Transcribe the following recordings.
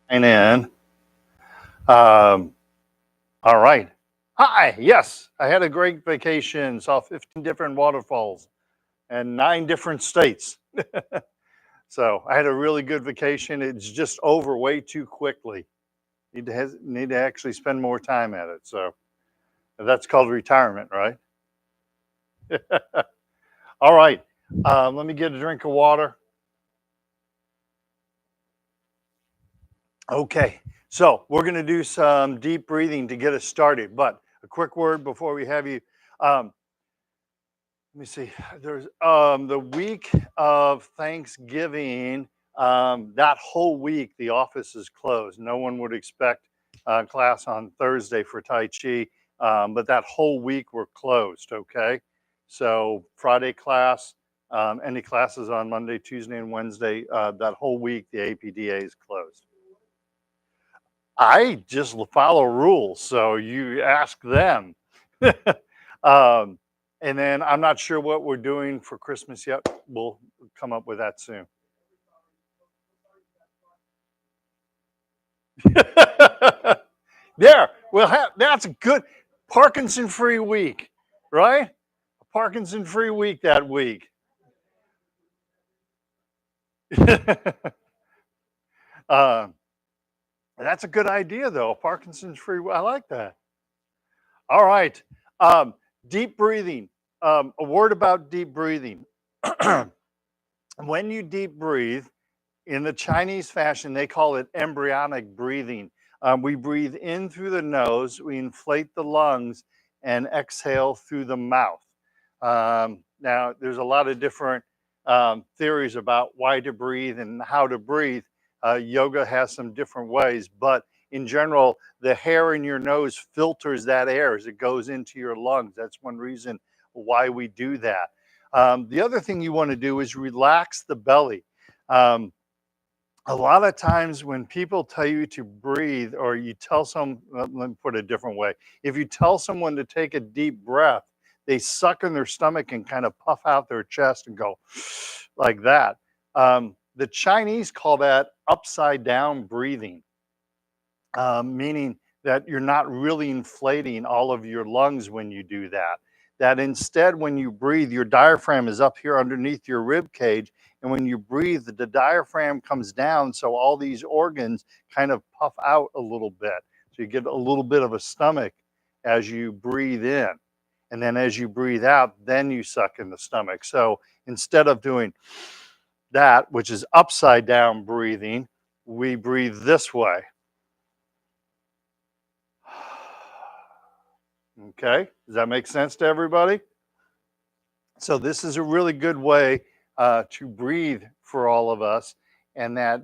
And in. Um, all right. Hi. Yes, I had a great vacation. Saw 15 different waterfalls and 9 different states. So I had a really good vacation. It's just over way too quickly. Need to actually spend more time at it. So that's called retirement, right? All right. Let me get a drink of water. Okay. So we're going to do some deep breathing to get us started. But a quick word before we have you. Um, Let me see. There's the week of Thanksgiving. That whole week, the office is closed. No one would expect class on Thursday for Tai Chi, but that whole week we're closed. Okay, so Friday class, any classes on Monday, Tuesday, and Wednesday. That whole week, the APDA is closed. I just follow rules, so you ask them. um, and then I'm not sure what we're doing for Christmas yet. We'll come up with that soon. There, that's a good Parkinson-free week, right? A Parkinson-free week that week. uh, that's a good idea, though. Parkinson's-free. I like that. All right. Um, Deep breathing. A word about deep breathing. When you deep breathe, in the Chinese fashion, they call it embryonic breathing. We breathe in through the nose, we inflate the lungs, and exhale through the mouth. Now, there's a lot of different theories about why to breathe and how to breathe. Yoga has some different ways, but in general, the hair in your nose filters that air as it goes into your lungs. That's one reason why we do that. The other thing you want to do is relax the belly. Um, a lot of times when people tell you to breathe, or you tell let me put it a different way. If you tell someone to take a deep breath, they suck in their stomach and kind of puff out their chest and go like that. The Chinese call that upside down breathing, meaning that you're not really inflating all of your lungs when you do that. That instead, when you breathe, your diaphragm is up here underneath your rib cage. And when you breathe, the diaphragm comes down. So all these organs kind of puff out a little bit. So you get a little bit of a stomach as you breathe in. And then as you breathe out, then you suck in the stomach. So instead of doing that, which is upside down breathing, we breathe this way. Okay, does that make sense to everybody? So this is a really good way to breathe for all of us, and that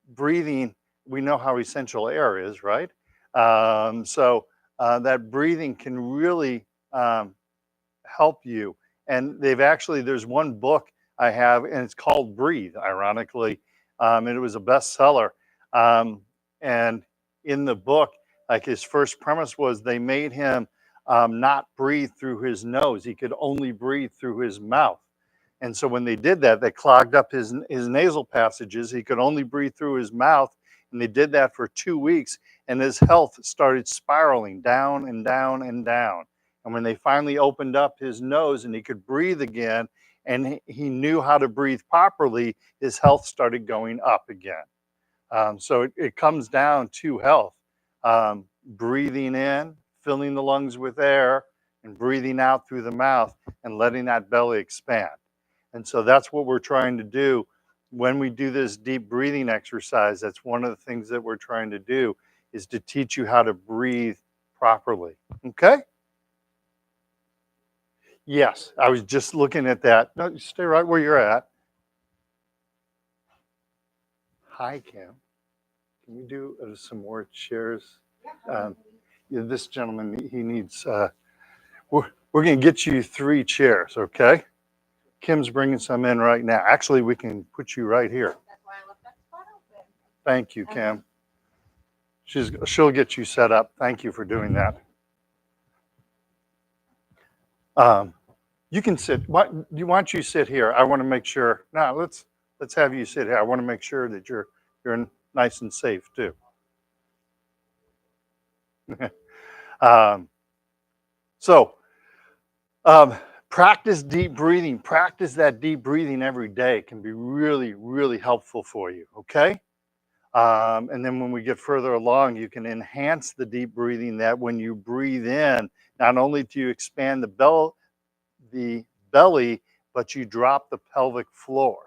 breathing, we know how essential air is, right? That breathing can really help you. And there's one book I have, and it's called Breathe, ironically, and it was a bestseller. And in the book, like his first premise was they made him not breathe through his nose. He could only breathe through his mouth. And so when they did that, they clogged up his nasal passages. He could only breathe through his mouth. And they did that for 2 weeks. And his health started spiraling down and down and down. And when they finally opened up his nose and he could breathe again, and he knew how to breathe properly, his health started going up again. So it comes down to health. Breathing in, filling the lungs with air, and breathing out through the mouth and letting that belly expand. And so that's what we're trying to do when we do this deep breathing exercise. That's one of the things that we're trying to do, is to teach you how to breathe properly. Okay? Yes, I was just looking at that. No, you stay right where you're at. Hi, Kim. Can we do some more chairs? Yeah, this gentleman, he needs, we're going to get you 3 chairs, okay? Kim's bringing some in right now. Actually, we can put you right here. That's why I left that spot open. Thank you, Kim. She'll get you set up. Thank you for doing that. You can sit. Why you sit here? I want to make sure. No, let's have you sit here. I want to make sure that you're nice and safe too. um, so, um, practice deep breathing. Practice that deep breathing every day. It can be really, really helpful for you. Okay. And then when we get further along, you can enhance the deep breathing that when you breathe in, not only do you expand the belly, but you drop the pelvic floor.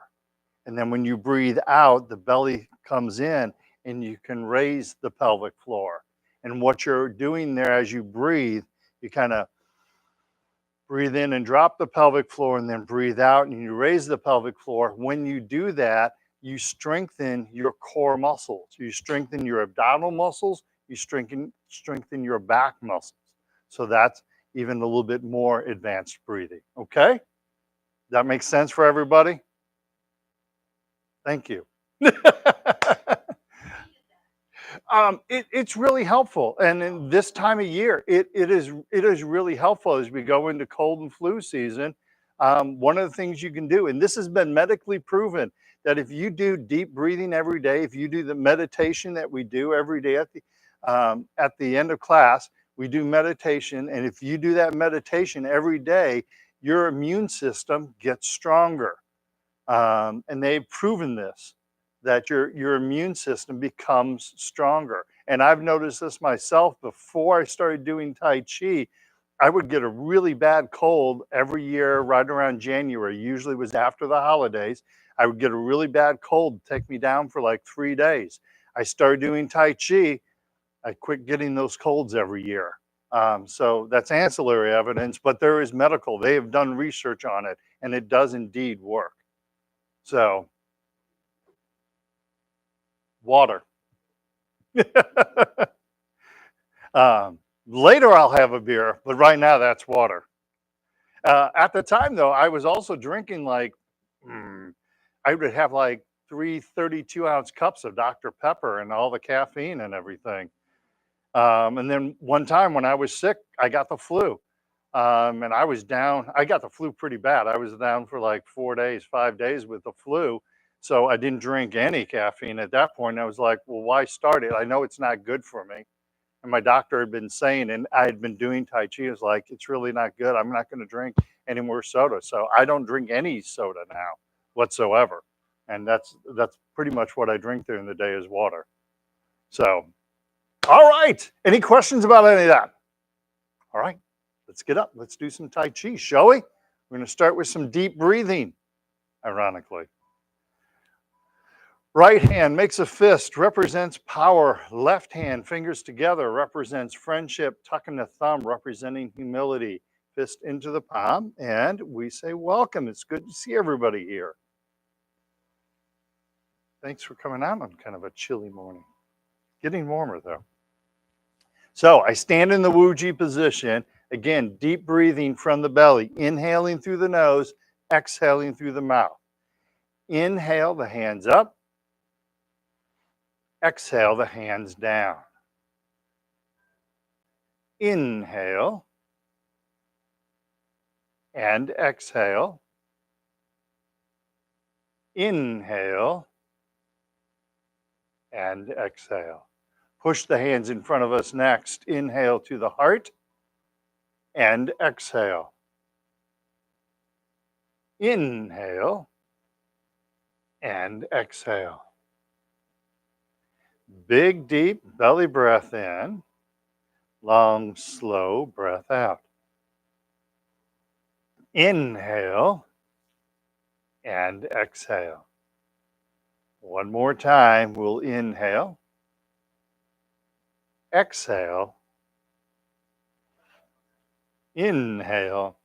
And then when you breathe out, the belly comes in and you can raise the pelvic floor. And what you're doing there as you breathe, you kind of breathe in and drop the pelvic floor and then breathe out and you raise the pelvic floor. When you do that, you strengthen your core muscles. You strengthen your abdominal muscles, you strengthen your back muscles. So that's even a little bit more advanced breathing. Okay? That makes sense for everybody? Thank you. It's really helpful, and in this time of year, it is really helpful as we go into cold and flu season. One of the things you can do, and this has been medically proven, that if you do deep breathing every day, if you do the meditation that we do every day at the end of class, we do meditation, and if you do that meditation every day, your immune system gets stronger. And they've proven this, that your immune system becomes stronger. And I've noticed this myself. Before I started doing Tai Chi, I would get a really bad cold every year right around January. Usually it was after the holidays. I would get a really bad cold, take me down for like 3 days. I started doing Tai Chi. I quit getting those colds every year. So that's ancillary evidence, but there is medical. They have done research on it, and it does indeed work. So, water. Later, I'll have a beer, but right now, that's water. At the time, though, I was also drinking like, mm, I would have like 3 32-ounce cups of Dr. Pepper and all the caffeine and everything. And then one time when I was sick, I got the flu. And I was down. I got the flu pretty bad. I was down for like 4 days, 5 days with the flu. So I didn't drink any caffeine at that point. I was like, well, why start it? I know it's not good for me. And my doctor had been saying, and I had been doing Tai Chi, is like, it's really not good. I'm not going to drink any more soda. So I don't drink any soda now whatsoever. And that's pretty much what I drink during the day is water. So, all right. Any questions about any of that? All right. Let's get up. Let's do some Tai Chi, shall we? We're going to start with some deep breathing, ironically. Right hand makes a fist, represents power. Left hand, fingers together, represents friendship. Tucking the thumb, representing humility. Fist into the palm, and we say welcome. It's good to see everybody here. Thanks for coming out on kind of a chilly morning. Getting warmer, though. So I stand in the Wuji position. Again, deep breathing from the belly, inhaling through the nose, exhaling through the mouth. Inhale, the hands up. Exhale, the hands down. Inhale and exhale. Inhale and exhale. Push the hands in front of us next. Inhale to the heart and exhale. Inhale and exhale. Big, deep belly breath in. Long, slow breath out. Inhale and exhale. One more time, we'll inhale, exhale, inhale,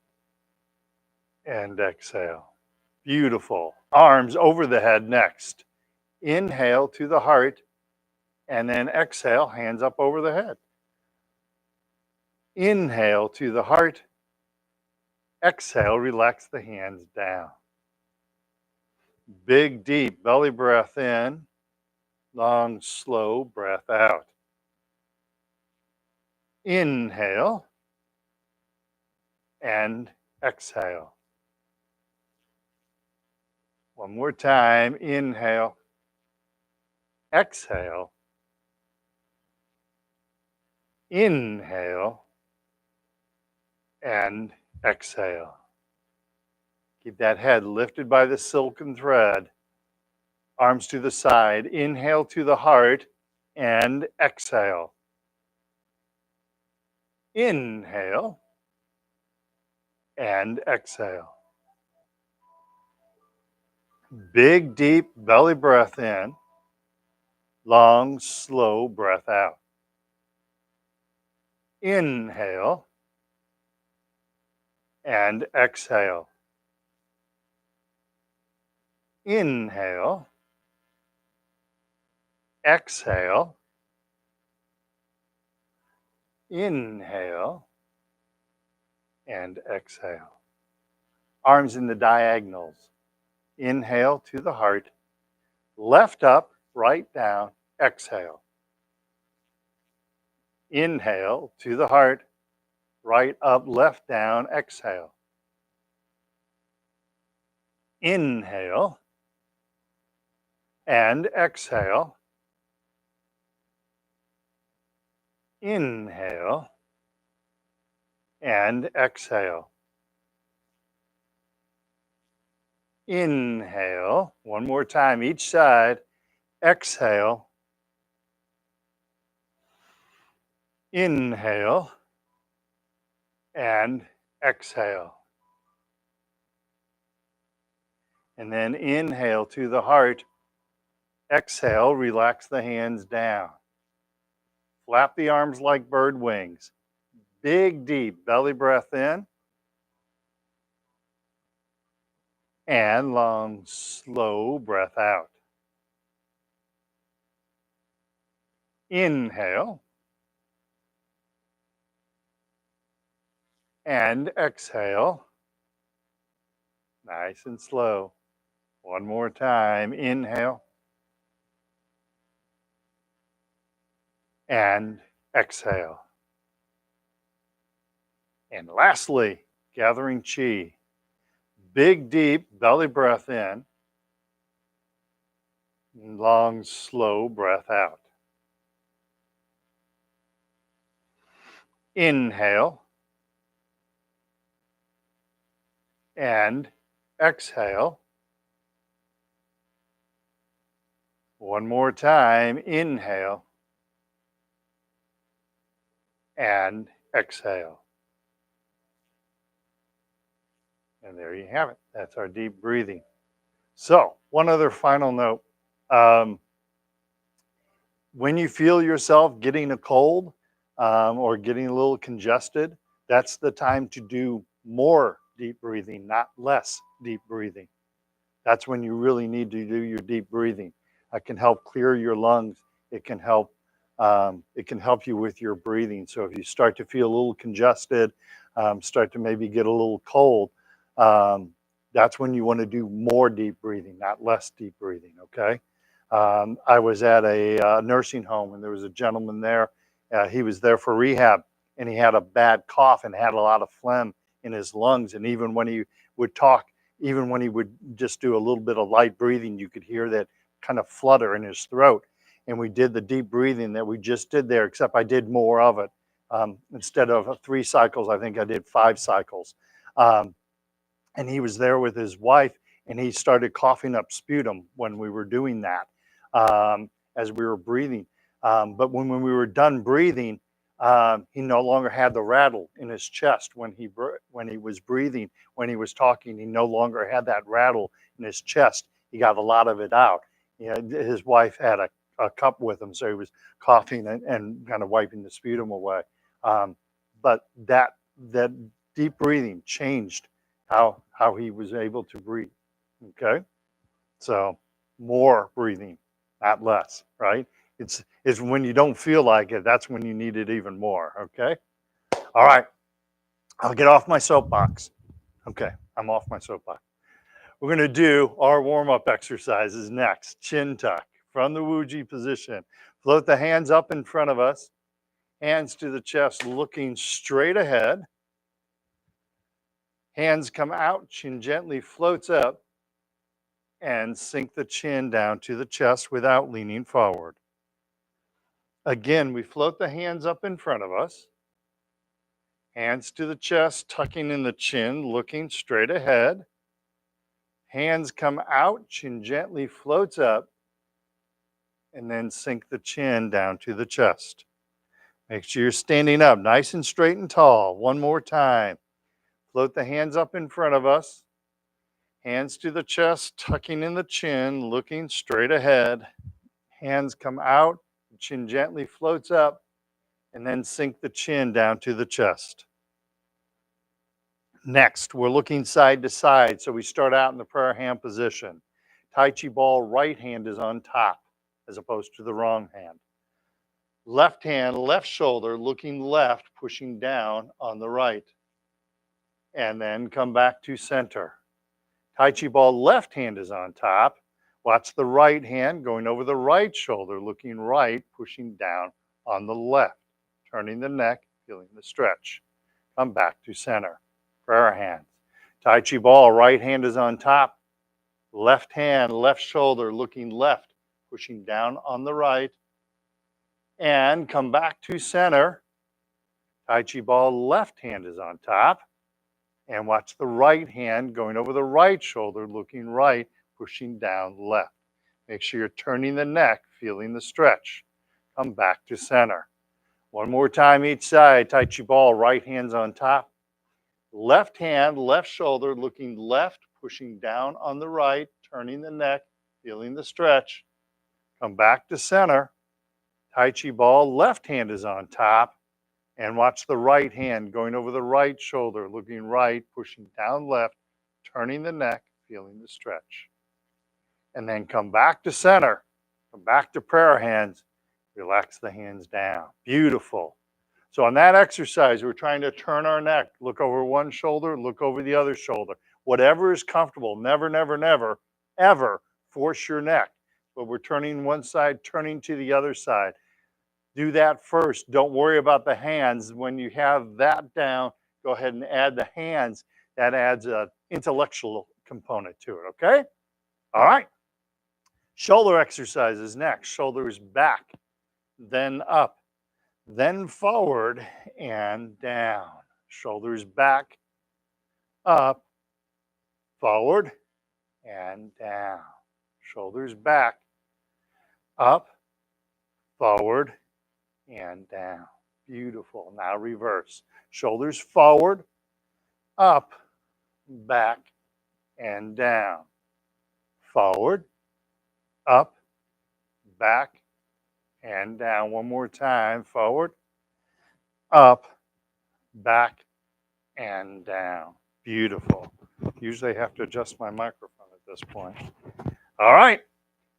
and exhale. Beautiful. Arms over the head next. Inhale to the heart, and then exhale, hands up over the head. Inhale to the heart, exhale, relax the hands down. Big, deep belly breath in, long, slow breath out. Inhale and exhale. One more time. Inhale, exhale, Inhale and exhale. Keep that head lifted by the silken thread. Arms to the side. Inhale to the heart and exhale. Inhale and exhale. Big, deep belly breath in. Long, slow breath out. Inhale and exhale. Inhale, exhale, inhale, and exhale. Arms in the diagonals. Inhale to the heart. Left up, right down, exhale. Inhale to the heart. Right up, left down, exhale. Inhale and exhale. Inhale and exhale. Inhale, one more time each side. Exhale. Inhale and exhale. And then inhale to the heart. Exhale, relax the hands down. Flap the arms like bird wings. Big, deep belly breath in. And long, slow breath out. Inhale. And exhale. Nice and slow. One more time. Inhale. And exhale. And lastly, gathering chi. Big, deep belly breath in. Long, slow breath out. Inhale. And exhale. One more time. Inhale. And exhale. And there you have it. That's our deep breathing. So, one other final note. When you feel yourself getting a cold or getting a little congested, that's the time to do more deep breathing, not less deep breathing. That's when you really need to do your deep breathing. It can help clear your lungs. It can help you with your breathing. So if you start to feel a little congested, start to maybe get a little cold, that's when you want to do more deep breathing, not less deep breathing. Okay. I was at a nursing home and there was a gentleman there. He was there for rehab and he had a bad cough and had a lot of phlegm in his lungs. And even when he would talk, even when he would just do a little bit of light breathing, you could hear that kind of flutter in his throat. And we did the deep breathing that we just did there, except I did more of it. Instead of 3 cycles, I think I did 5 cycles. And he was there with his wife and he started coughing up sputum when we were doing that, as we were breathing. But when we were done breathing, he no longer had the rattle in his chest when he was breathing. When he was talking, he no longer had that rattle in his chest. He got a lot of it out. You know, his wife had a cup with him, so he was coughing and kind of wiping the sputum away. But that deep breathing changed how he was able to breathe. Okay, so more breathing, not less. Right? It's when you don't feel like it, that's when you need it even more. Okay. All right. I'll get off my soapbox. Okay, I'm off my soapbox. We're going to do our warm-up exercises next. Chin tuck from the Wuji position. Float the hands up in front of us. Hands to the chest, looking straight ahead. Hands come out, chin gently floats up. And sink the chin down to the chest without leaning forward. Again, we float the hands up in front of us. Hands to the chest, tucking in the chin, looking straight ahead. Hands come out, chin gently floats up, and then sink the chin down to the chest. Make sure you're standing up nice and straight and tall. One more time. Float the hands up in front of us. Hands to the chest, tucking in the chin, looking straight ahead. Hands come out, chin gently floats up, and then sink the chin down to the chest. Next, we're looking side to side. So we start out in the prayer hand position. Tai Chi ball, right hand is on top as opposed to the wrong hand. Left hand, left shoulder, looking left, pushing down on the right. And then come back to center. Tai Chi ball, left hand is on top. Watch the right hand going over the right shoulder, looking right, pushing down on the left. Turning the neck, feeling the stretch. Come back to center. Prayer hands. Tai Chi ball, right hand is on top. Left hand, left shoulder, looking left, pushing down on the right. And come back to center. Tai Chi ball, left hand is on top. And watch the right hand going over the right shoulder, looking right, pushing down left. Make sure you're turning the neck, feeling the stretch. Come back to center. One more time each side. Tai Chi ball, right hand's on top. Left hand, left shoulder, looking left, pushing down on the right, turning the neck, feeling the stretch. Come back to center. Tai Chi ball, left hand is on top. And watch the right hand going over the right shoulder, looking right, pushing down left, turning the neck, feeling the stretch. And then come back to center. Come back to prayer hands. Relax the hands down. Beautiful. So on that exercise, we're trying to turn our neck, look over one shoulder, look over the other shoulder. Whatever is comfortable. Never, never, never, ever force your neck. But we're turning one side, turning to the other side. Do that first. Don't worry about the hands. When you have that down, go ahead and add the hands. That adds an intellectual component to it, okay? All right. Shoulder exercises next. Shoulders back, then up, then forward and down. Shoulders back, up, forward, and down. Shoulders back, up, forward, and down. Beautiful. Now reverse. Shoulders forward, up, back, and down. Forward, up, back, and down. One more time. Forward, up, back, and down. Beautiful. Usually I have to adjust my microphone at this point. All right.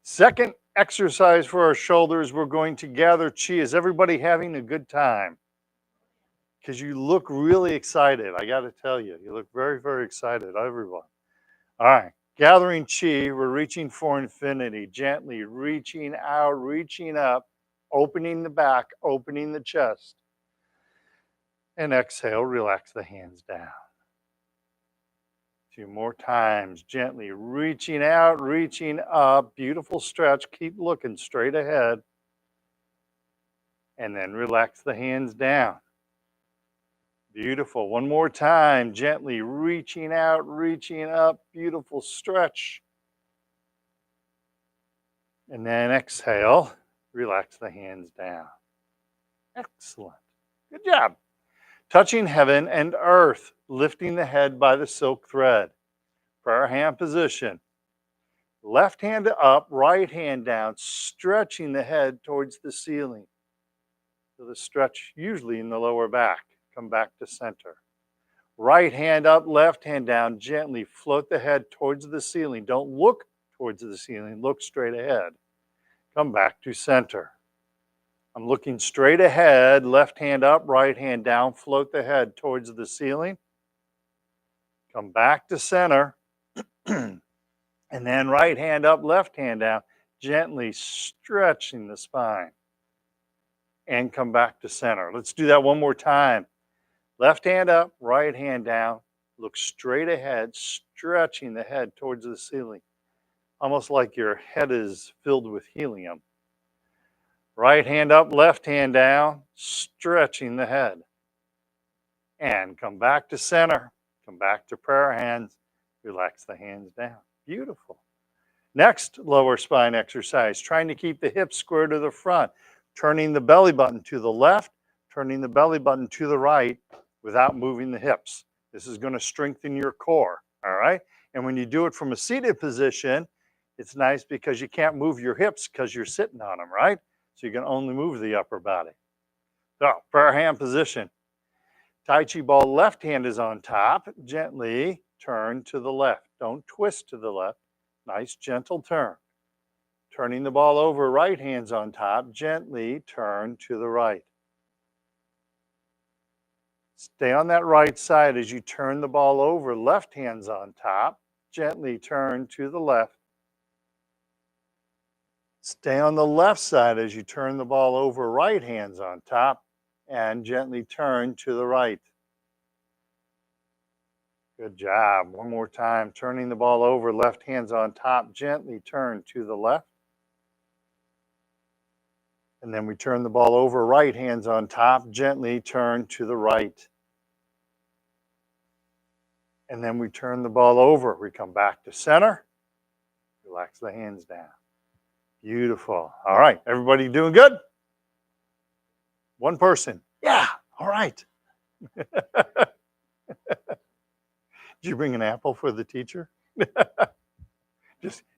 Second exercise for our shoulders, we're going to gather chi. Is everybody having a good time? Because you look really excited. I got to tell you, you look very, very excited, everyone. All right. Gathering chi, we're reaching for infinity, gently reaching out, reaching up, opening the back, opening the chest. And exhale, relax the hands down. Two more times, gently reaching out, reaching up. Beautiful stretch. Keep looking straight ahead. And then relax the hands down. Beautiful. One more time, gently reaching out, reaching up. Beautiful stretch. And then exhale, relax the hands down. Excellent. Good job. Touching heaven and earth, lifting the head by the silk thread. Prayer hand position. Left hand up, right hand down, stretching the head towards the ceiling. So the stretch usually in the lower back. Come back to center. Right hand up, left hand down, gently float the head towards the ceiling. Don't look towards the ceiling, look straight ahead. Come back to center. I'm looking straight ahead, left hand up, right hand down, float the head towards the ceiling. Come back to center. And then right hand up, left hand down, gently stretching the spine. And come back to center. Let's do that one more time. Left hand up, right hand down, look straight ahead, stretching the head towards the ceiling. Almost like your head is filled with helium. Right hand up, left hand down, stretching the head. And come back to center. Come back to prayer hands. Relax the hands down. Beautiful. Next lower spine exercise, trying to keep the hips square to the front, turning the belly button to the left, turning the belly button to the right without moving the hips. This is going to strengthen your core, all right? And when you do it from a seated position, it's nice because you can't move your hips because you're sitting on them, right? So you can only move the upper body. So, prayer hand position. Tai Chi ball, left hand is on top. Gently turn to the left. Don't twist to the left. Nice gentle turn. Turning the ball over, right hand's on top. Gently turn to the right. Stay on that right side as you turn the ball over. Left hand's on top. Gently turn to the left. Stay on the left side as you turn the ball over. Right hand's on top. And gently turn to the right. Good job. One more time. Turning the ball over. Left hand's on top. Gently turn to the left. And then we turn the ball over. Right hand's on top. Gently turn to the right. And then we turn the ball over. We come back to center. Relax the hands down. Beautiful. All right. Everybody doing good? One person. Yeah. All right. Did you bring an apple for the teacher?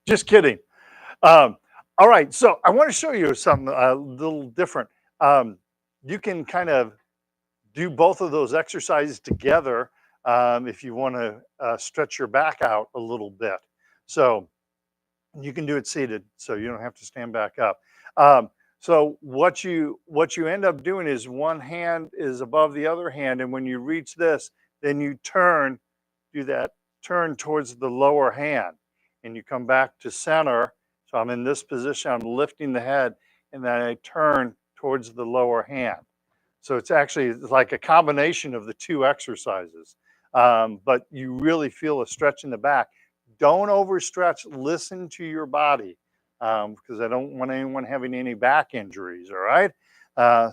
just kidding. All right. So I want to show you something a little different. You can kind of do both of those exercises together if you want to stretch your back out a little bit. So you can do it seated, so you don't have to stand back up. So what you end up doing is one hand is above the other hand, and when you reach this, then you turn, do that turn towards the lower hand, and you come back to center. So I'm in this position, I'm lifting the head, and then I turn towards the lower hand. So it's actually like a combination of the two exercises, but you really feel a stretch in the back. Don't overstretch. Listen to your body because I don't want anyone having any back injuries, all right?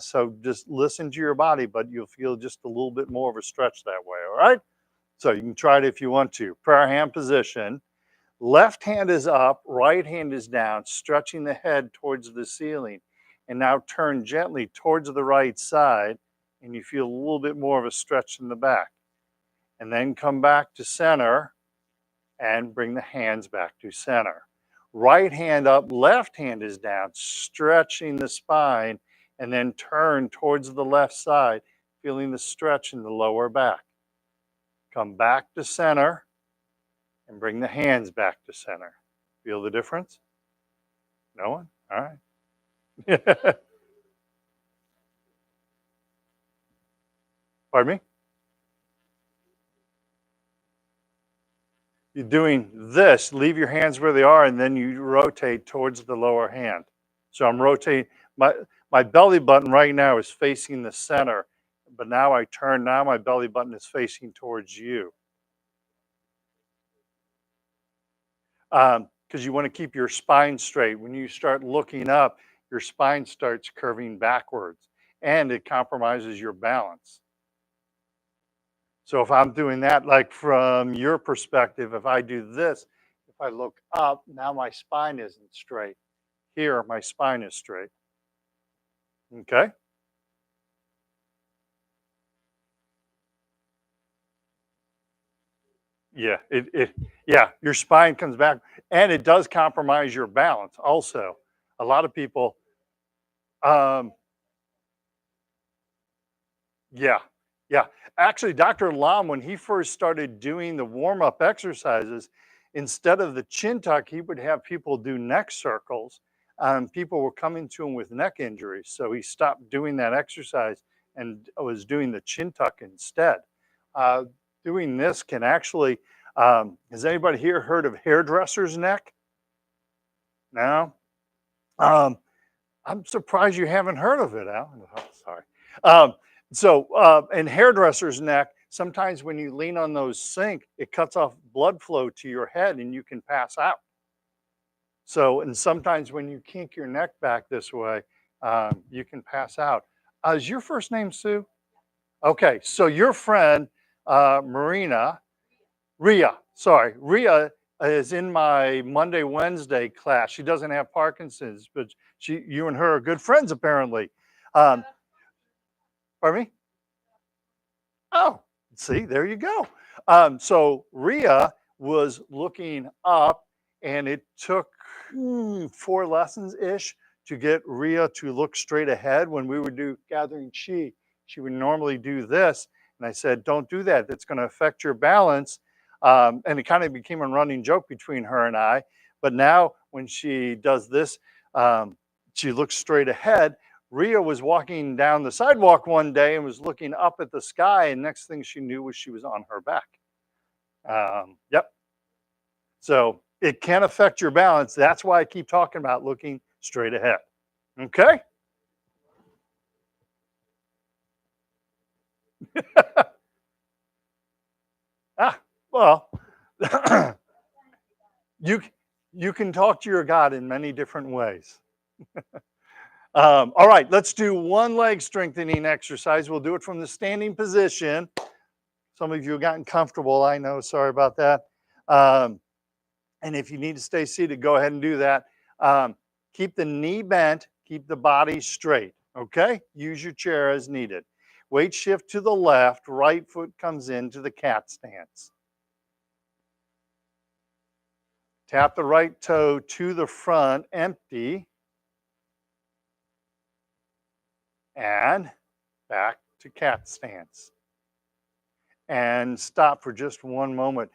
So just listen to your body, but you'll feel just a little bit more of a stretch that way, all right? So you can try it if you want to. Prayer hand position. Left hand is up, right hand is down, stretching the head towards the ceiling. And now turn gently towards the right side, and you feel a little bit more of a stretch in the back. And then come back to center and bring the hands back to center. Right hand up, left hand is down, stretching the spine, and then turn towards the left side, feeling the stretch in the lower back. Come back to center and bring the hands back to center. Feel the difference? No one? All right. Pardon me? You're doing this. Leave your hands where they are, and then you rotate towards the lower hand. So I'm rotating. My belly button right now is facing the center, but now I turn. Now my belly button is facing towards you. Because you want to keep your spine straight. When you start looking up, your spine starts curving backwards, and it compromises your balance. So if I'm doing that, like from your perspective, if I do this, if I look up, now my spine isn't straight. Here, my spine is straight. Okay? Yeah, yeah, your spine comes back, and it does compromise your balance also. A lot of people, um, yeah, yeah. Actually, Dr. Lam, when he first started doing the warm-up exercises, instead of the chin tuck, he would have people do neck circles. People were coming to him with neck injuries, so he stopped doing that exercise and was doing the chin tuck instead. Uh, Doing this can actually, has anybody here heard of hairdresser's neck? No? Um, I'm surprised you haven't heard of it, Al. Oh, sorry. In hairdresser's neck, sometimes when you lean on those sink, it cuts off blood flow to your head and you can pass out. So, and sometimes when you kink your neck back this way, you can pass out. Is your first name Sue? Okay, so your friend Marina, Ria, sorry, Ria is in my Monday, Wednesday class. She doesn't have Parkinson's, but you and her are good friends apparently. Um, pardon me? Oh, see, there you go. So Ria was looking up, and it took 4 lessons ish to get Ria to look straight ahead. When we would do gathering chi, she would normally do this, and I said, "Don't do that. That's going to affect your balance." And it kind of became a running joke between her and I. But now, when she does this, um, she looks straight ahead. Ria was walking down the sidewalk one day and was looking up at the sky, and next thing she knew was she was on her back. Yep. So it can affect your balance. That's why I keep talking about looking straight ahead. Okay. Ah, well, you you can talk to your God in many different ways. All right, let's do one leg strengthening exercise. We'll do it from the standing position. Some of you have gotten comfortable. I know. Sorry about that. Um, And if you need to stay seated, go ahead and do that. Keep the knee bent, keep the body straight, okay? Use your chair as needed. Weight shift to the left, right foot comes into the cat stance. Tap the right toe to the front, empty, and back to cat stance. And stop for just one moment.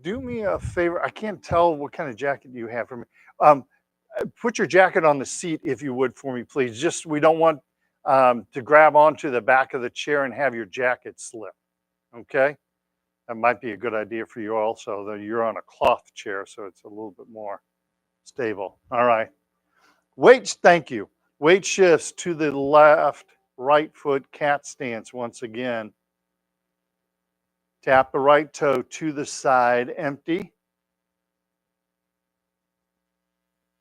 Do me a favor. I can't tell what kind of jacket you have for me. Um, put your jacket on the seat if you would for me, please. Just we don't want to grab onto the back of the chair and have your jacket slip. Okay, that might be a good idea for you also. Though you're on a cloth chair, so it's a little bit more stable. All right. Weight. Thank you. Weight shifts to the left, right foot cat stance once again. Tap the right toe to the side, empty.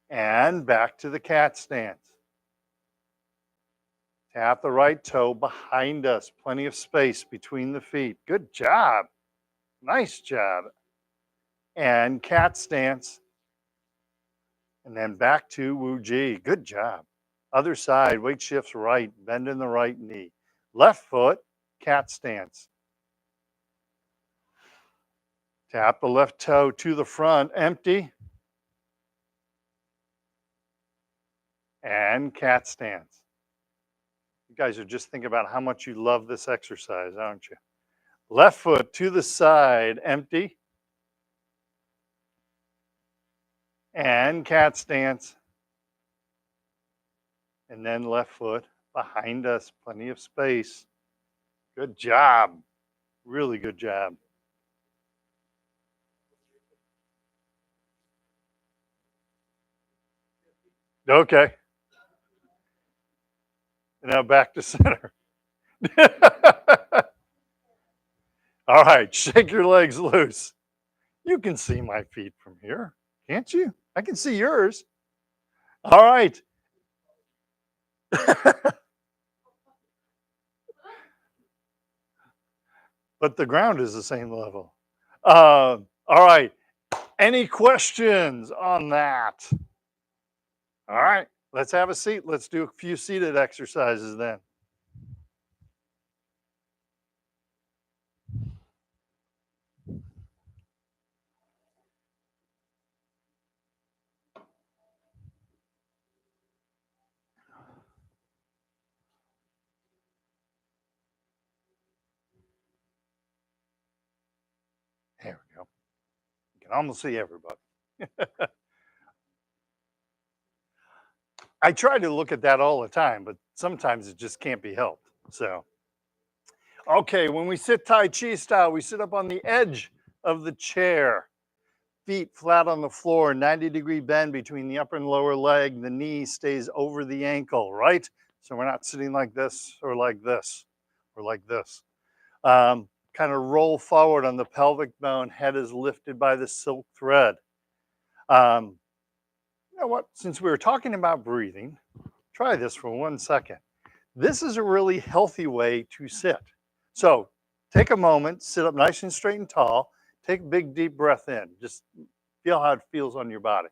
And back to the cat stance. Tap the right toe behind us. Plenty of space between the feet. Good job. Nice job. And cat stance. And then back to Wu Ji. Good job. Other side, weight shifts right. Bend in the right knee. Left foot, cat stance. Tap the left toe to the front, empty. And cat stance. You guys are just thinking about how much you love this exercise, aren't you? Left foot to the side, empty. And cat stance. And then left foot behind us, plenty of space. Good job. Really good job. Okay. Now back to center. All right, shake your legs loose. You can see my feet from here, can't you? I can see yours. All right. But the ground is the same level. All right. Any questions on that? All right. Let's have a seat. Let's do a few seated exercises then. There we go. You can almost see everybody. I try to look at that all the time, but sometimes it just can't be helped. So, okay, when we sit Tai Chi style, we sit up on the edge of the chair, feet flat on the floor, 90-degree bend between the upper and lower leg. The knee stays over the ankle, right? So we're not sitting like this or like this or like this. Kind of roll forward on the pelvic bone, head is lifted by the silk thread. You know what? Since we were talking about breathing, try this for 1 second. This is a really healthy way to sit. So take a moment, sit up nice and straight and tall. Take a big deep breath in. Just feel how it feels on your body.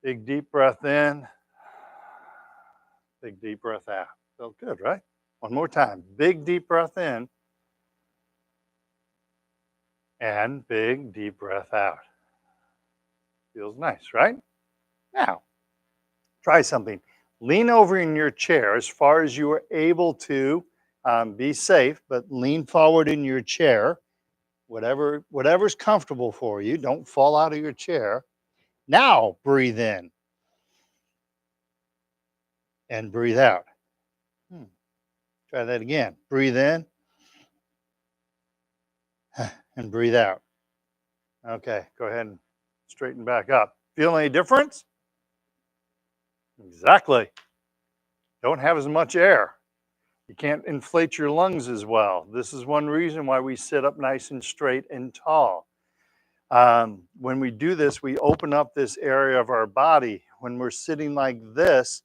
Big deep breath in. Big deep breath out. Felt good, right? One more time. Big deep breath in. And big deep breath out. Feels nice, right? Now, try something. Lean over in your chair as far as you are able to. Be safe, but lean forward in your chair. Whatever's comfortable for you. Don't fall out of your chair. Now breathe in and breathe out. Try that again. Breathe in and breathe out. Okay, go ahead and straighten back up. Feel any difference? Exactly. Don't have as much air. You can't inflate your lungs as well. This is one reason why we sit up nice and straight and tall. When we do this, we open up this area of our body. When we're sitting like this,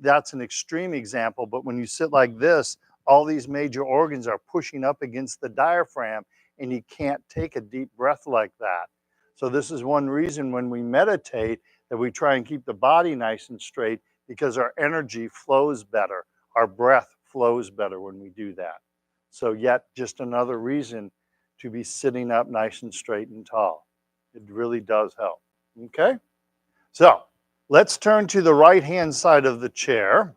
that's an extreme example, but when you sit like this, all these major organs are pushing up against the diaphragm, and you can't take a deep breath like that. So this is one reason when we meditate that we try and keep the body nice and straight, because our energy flows better. Our breath flows better when we do that. So yet just another reason to be sitting up nice and straight and tall. It really does help. Okay? So let's turn to the right-hand side of the chair.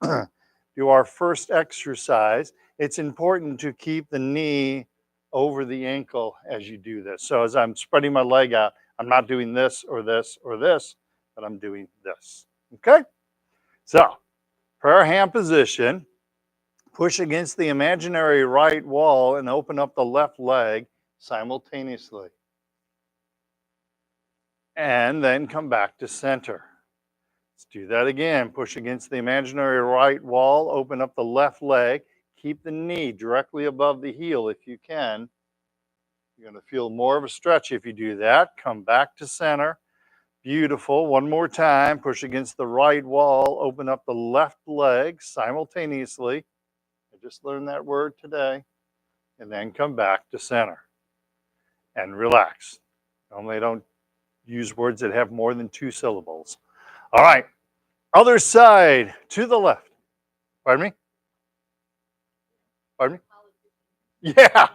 Do our first exercise. It's important to keep the knee over the ankle as you do this. So as I'm spreading my leg out, I'm not doing this or this or this, but I'm doing this. Okay? So, prayer hand position. Push against the imaginary right wall and open up the left leg simultaneously. And then come back to center. Let's do that again. Push against the imaginary right wall, open up the left leg, keep the knee directly above the heel if you can. You're going to feel more of a stretch if you do that. Come back to center. Beautiful. One more time. Push against the right wall, open up the left leg simultaneously. I just learned that word today. And then come back to center and relax. Normally I don't use words that have more than 2 syllables. All right. Other side to the left. Pardon me? Pardon me? Yeah.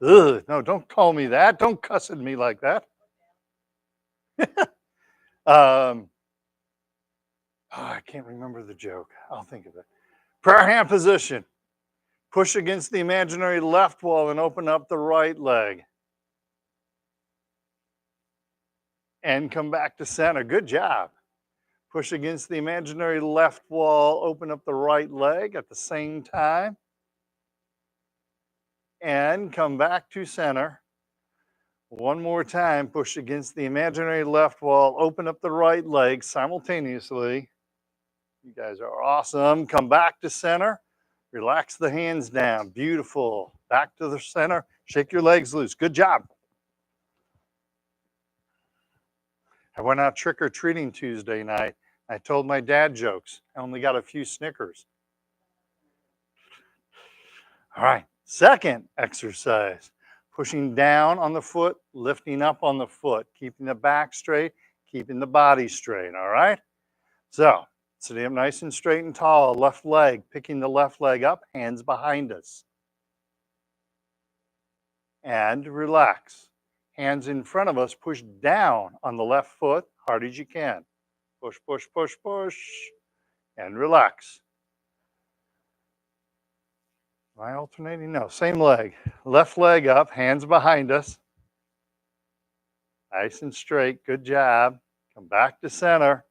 Ugh, no, don't call me that. Don't cuss at me like that. I can't remember the joke. I'll think of it. Prayer hand position. Push against the imaginary left wall and open up the right leg. And come back to center. Good job. Push against the imaginary left wall, open up the right leg at the same time. And come back to center. One more time, push against the imaginary left wall, open up the right leg simultaneously. You guys are awesome. Come back to center. Relax the hands down. Beautiful. Back to the center. Shake your legs loose. Good job. I went out trick-or-treating Tuesday night. I told my dad jokes. I only got a few Snickers. All right, second exercise. Pushing down on the foot, lifting up on the foot, keeping the back straight, keeping the body straight, all right? So, sitting up nice and straight and tall, left leg, picking the left leg up, hands behind us. And relax. Hands in front of us, push down on the left foot, hard as you can. Push, push, push, push, and relax. Am I alternating? No, same leg. Left leg up, hands behind us. Nice and straight, good job. Come back to center.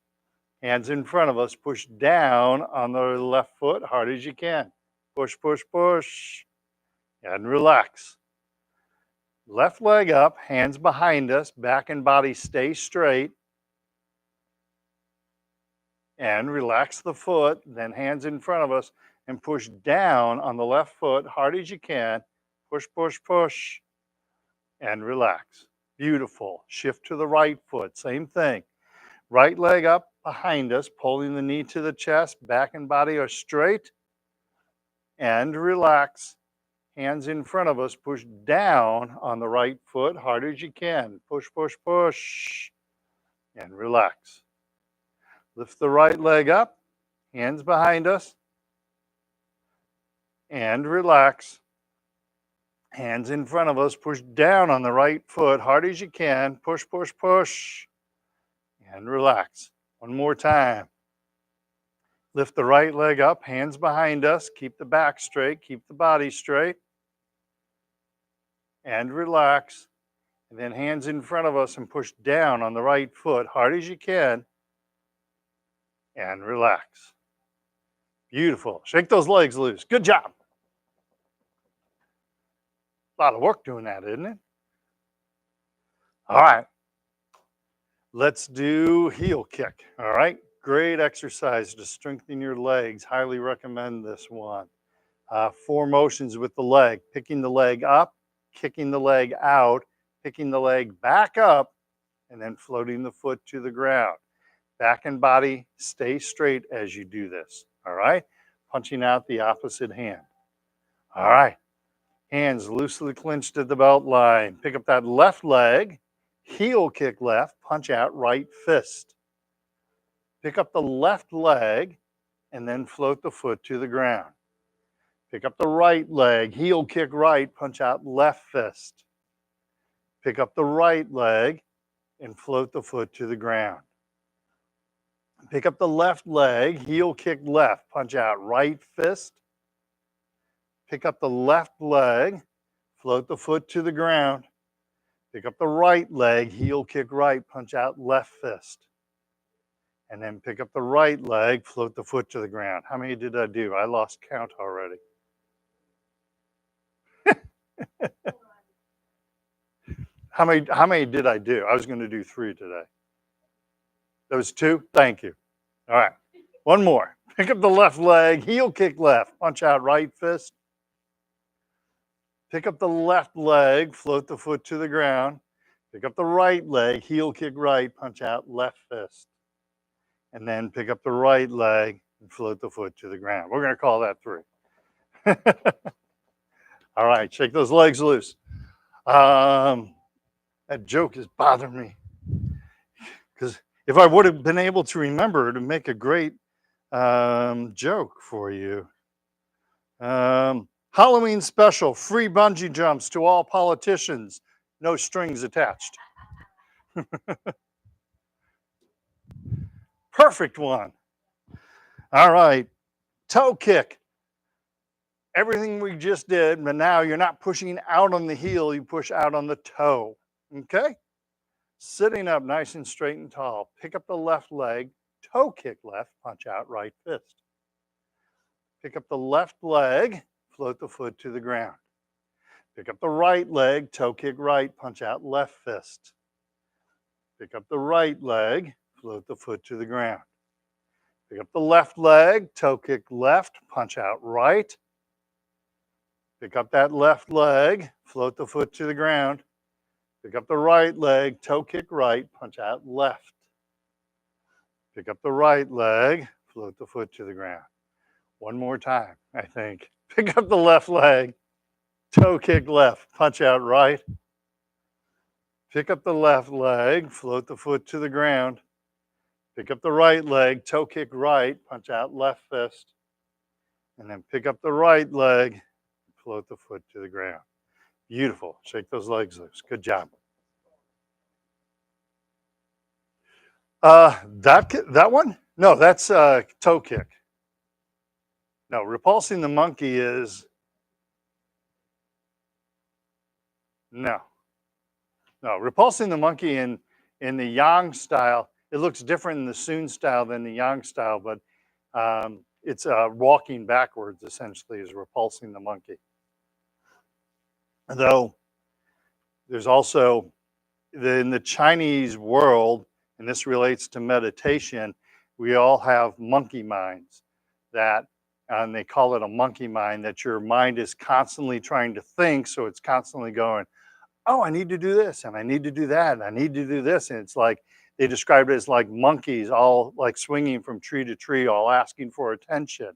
Hands in front of us, push down on the left foot, hard as you can. Push, push, push, and relax. Left leg up, hands behind us, back and body stay straight. And relax the foot, then hands in front of us, and push down on the left foot, hard as you can. Push, push, push, and relax. Beautiful. Shift to the right foot, same thing. Right leg up behind us, pulling the knee to the chest, back and body are straight, and relax. Hands in front of us, push down on the right foot, hard as you can. Push, push, push, and relax. Lift the right leg up, hands behind us, and relax. Hands in front of us, push down on the right foot, hard as you can. Push, push, push, and relax. One more time. Lift the right leg up, hands behind us, keep the back straight, keep the body straight, and relax. And then hands in front of us and push down on the right foot, hard as you can, and relax. Beautiful. Shake those legs loose. Good job. A lot of work doing that, isn't it? All right. Let's do heel kick. All right. Great exercise to strengthen your legs. Highly recommend this one. 4 motions with the leg: picking the leg up, kicking the leg out, picking the leg back up, and then floating the foot to the ground. Back and body stay straight as you do this. All right. Punching out the opposite hand. All right. Hands loosely clenched at the belt line. Pick up that left leg, heel kick left, punch out right fist. Pick up the left leg and then float the foot to the ground. Pick up the right leg, heel kick right, punch out left fist. Pick up the right leg and float the foot to the ground. Pick up the left leg, heel kick left, punch out right fist. Pick up the left leg, float the foot to the ground. Pick up the right leg, heel kick right, punch out left fist. And then pick up the right leg, float the foot to the ground. How many did I do? I lost count already. How many did I do? I was going to do 3 today. That was 2? Thank you. All right. One more. Pick up the left leg, heel kick left, punch out right fist. Pick up the left leg, float the foot to the ground. Pick up the right leg, heel kick right, punch out left fist. And then pick up the right leg and float the foot to the ground. We're going to call that 3. All right, shake those legs loose. That joke is bothering me, because if I would have been able to remember to make a great joke for you. Halloween special, free bungee jumps to all politicians, no strings attached. Perfect one. All right, toe kick. Everything we just did, but now you're not pushing out on the heel, you push out on the toe. Okay? Sitting up nice and straight and tall. Pick up the left leg, toe kick left, punch out right fist. Pick up the left leg, float the foot to the ground. Pick up the right leg, toe kick right, punch out left fist. Pick up the right leg, float the foot to the ground. Pick up the left leg, toe kick left, punch out right. Pick up that left leg, float the foot to the ground. Pick up the right leg, toe kick right, punch out left. Pick up the right leg, float the foot to the ground. One more time, I think. Pick up the left leg, toe kick left, punch out right. Pick up the left leg, float the foot to the ground. Pick up the right leg, toe kick right, punch out left fist. And then pick up the right leg, float the foot to the ground. Beautiful. Shake those legs loose. Good job. That one? No, that's toe kick. No, repulsing the monkey is no. Repulsing the monkey in the yang style, it looks different in the Sun style than the yang style, but it's walking backwards essentially is repulsing the monkey. Though there's also in the Chinese world, and this relates to meditation, we all have monkey minds that, and they call it a monkey mind, that your mind is constantly trying to think. So it's constantly going, oh, I need to do this, and I need to do that, and I need to do this. And it's like they described it as like monkeys, all like swinging from tree to tree, all asking for attention.